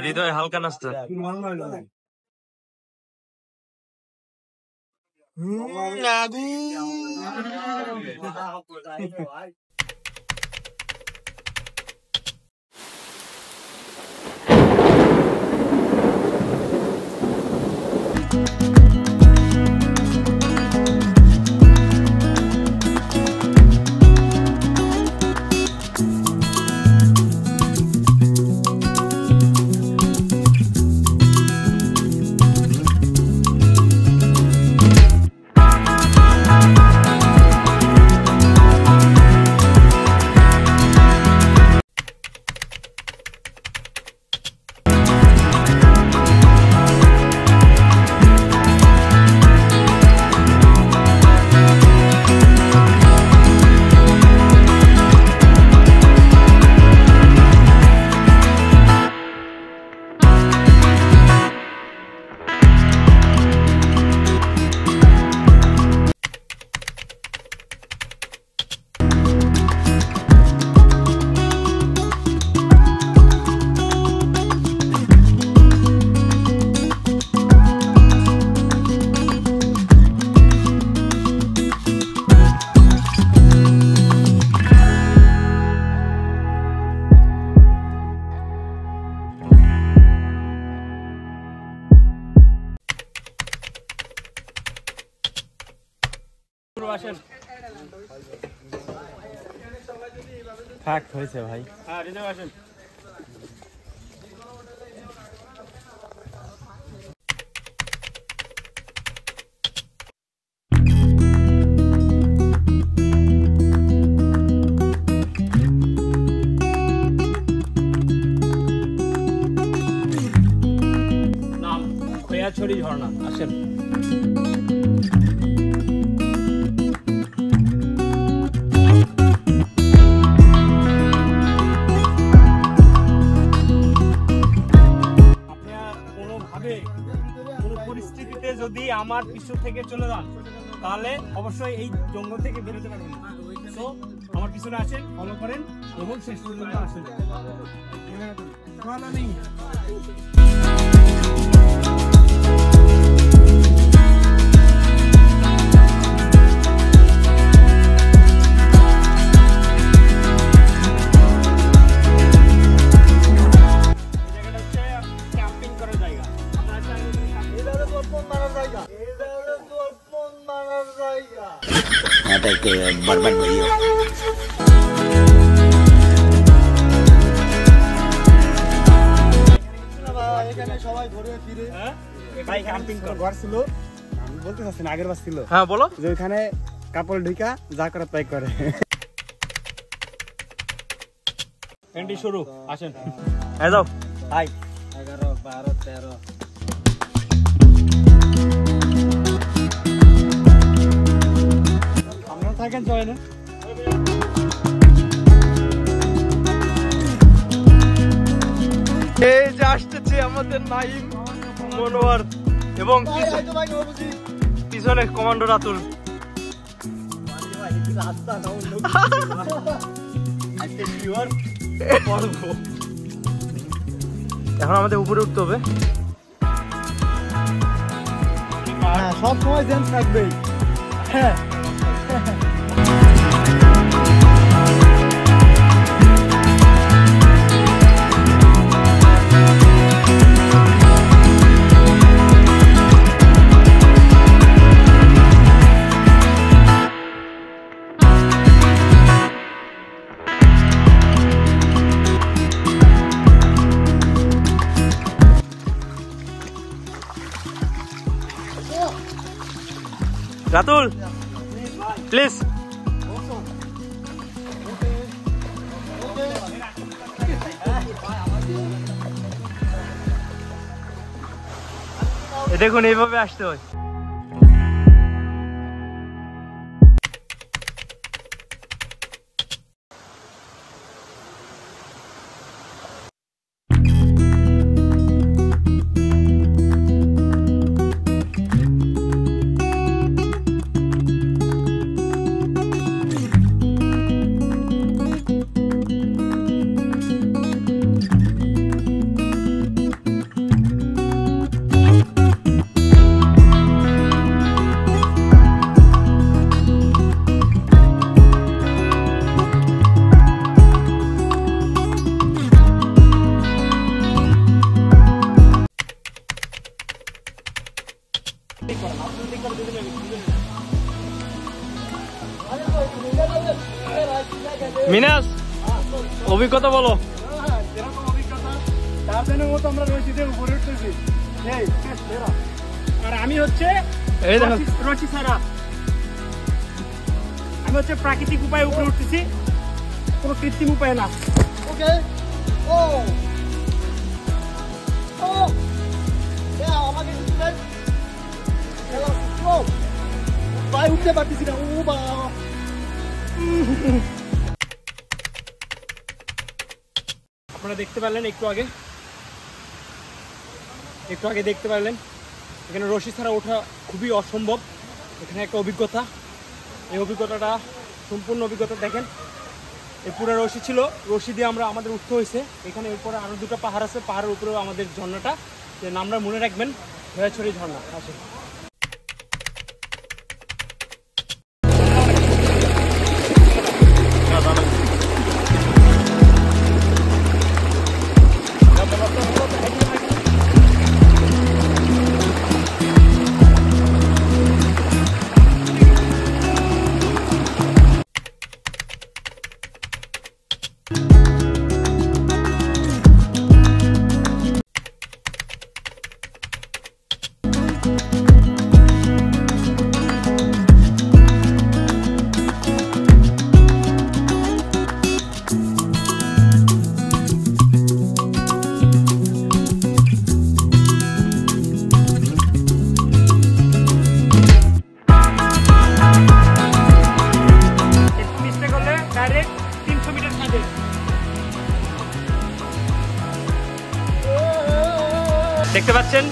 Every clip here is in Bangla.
হৃদয় হালকা নাস্তা। ফাক হয়েছে ভাই। হ্যাঁ রিজব আসেন। নাম খৈয়াছড়ি ঝর্ণা, আসেন। পরিস্থিতিতে যদি আমার পিছু থেকে চলে যান তাহলে অবশ্যই এই জঙ্গল থেকে বেরোতে পারবেন না। তো আমার পিছনে আসেন, ফলো করেন এবং শেষ পর্যন্ত আসেন। बर्बाद भइयो। ভাই ক্যাম্পিং ঘর ছিল, আমি বলতে চাচ্ছি না, আগের বার ছিল। হ্যাঁ বলো। যে ওইখানে কাপড় ঢুকা যা করে তাই করে। এন্ডি শুরু, আসেন। হ্যাঁ যাও। ভাই 11 12 13 আমরা থাকেন চলে না। এই যে আসতেছে আমাদের নাইম, মনোয়ার এবং পিছনে কমান্ডো রাতুল। এখন আমাদের উপরে উঠতে হবে। সব সময় জেন্স থাকবেই। হ্যাঁ রাতুল প্লিজ। দেখুন এইভাবে আসতে হয়। মিনাস অভিজ্ঞতা বলো। যেরকম অভিজ্ঞতা তার জন্য মতো আমরা রশিদের উপরে উঠতেছি। আর আমি হচ্ছে এই দেখো রশি ছাড়া, আমি হচ্ছে প্রাকৃতিক উপায়ে উপরে উঠতেছি, কোনো কৃত্রিম উপায় না। ওকে ও ও আমাকে পায়ে উঠতে পারতেছি না। ও বাবা আপনারা দেখতে পারলেন একটু আগে দেখতে পারলেন এখানে রশি ছাড়া ওঠা খুবই অসম্ভব। এখানে একটা অভিজ্ঞতা, এই অভিজ্ঞতাটা সম্পূর্ণ অভিজ্ঞতা দেখেন। এই পুরো রশি ছিল, রশি দিয়ে আমাদের উঠতে হয়েছে। এখানে এরপরে আরও দুটো পাহাড় আছে, পাহাড়ের উপরেও আমাদের ঝর্ণাটা, যে নামটা মনে রাখবেন, ভয়াছড়ি ঝর্ণা। আসে দেখতে পাচ্ছেন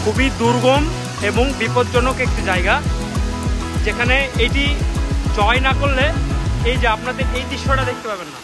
খুবই দুর্গম এবং বিপজ্জনক একটি জায়গা, যেখানে এটি জয় না করলে এই যে আপনাদের এই দৃশ্যটা দেখতে পাবেন না।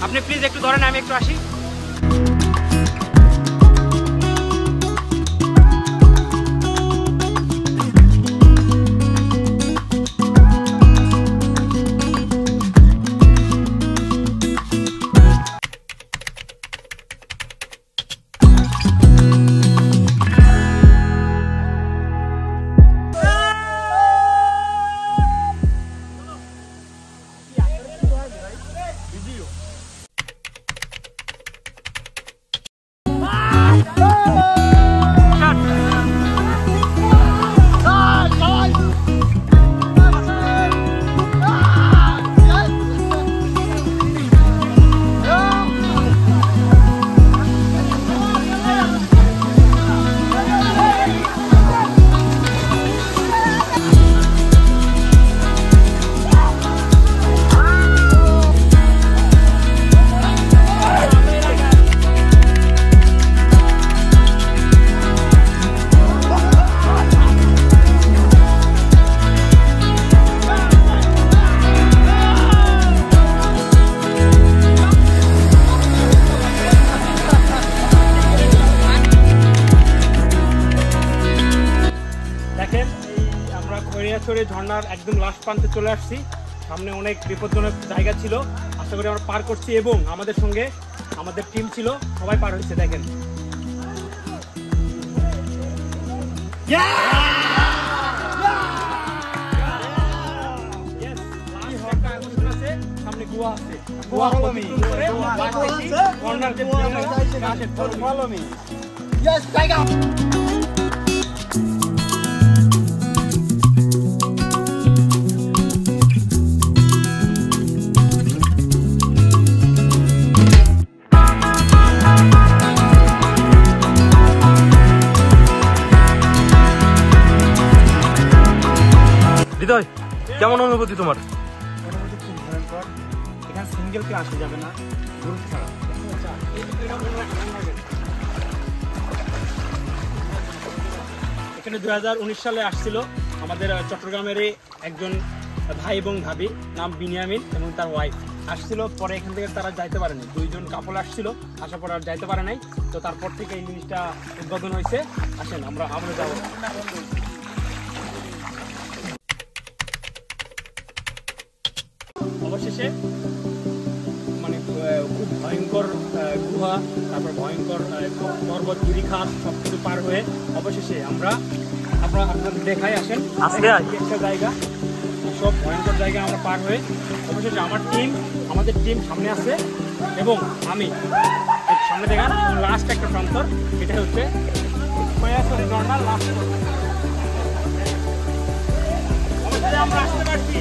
আপনি প্লিজ একটু ধরেন, আমি একটু আসি। ঝর্ণার একদম লাস্ট প্রান্তে চলে আসছি। সামনে অনেক বিপজ্জনক জায়গা ছিল, আশা করি আমরা পার করছি, এবং আমাদের সঙ্গে আমাদের টিম ছিল, সবাই পার হয়েছে। দেখেন সামনে গুহা আছে, গুহা হৃদয়, কেমন অনুভূতি তোমার? অনুভূতি খুব ভয়ঙ্কর। এখানে সিঙ্গেল কেউ আসা যাবে না, গ্রুপ ছাড়া। এখানে 2019 সালে আসছিল আমাদের চট্টগ্রামেরই একজন ভাই এবং ভাবি, নাম বিনিয়ামিন এবং তার ওয়াইফ আসছিল। পরে এখান থেকে তারা যাইতে পারেনি, দুইজন কাপল আসছিল, আসার পর আর যাইতে পারে নাই। তো তারপর থেকে এই জিনিসটা উদ্বোধন হয়েছে। আসেন আমরা যাবো। অবশেষে মানে খুব ভয়ঙ্কর গুহা, তারপর ভয়ঙ্কর পর্বত, গিরিখাত সব কিছু পার হয়ে অবশেষে আমরা আপনাদের দেখাই আসেন আজকে একটা জায়গা, সব ভয়ঙ্কর জায়গা আমরা পার হয়ে অবশেষে আমাদের টিম সামনে আছে এবং আমি সামনে দেখান লাস্ট একটা প্রান্তর, এটা হচ্ছে খয়াছড়ি ঝর্ণার লাস্ট। অবশেষে আমরা আসতে পারছি।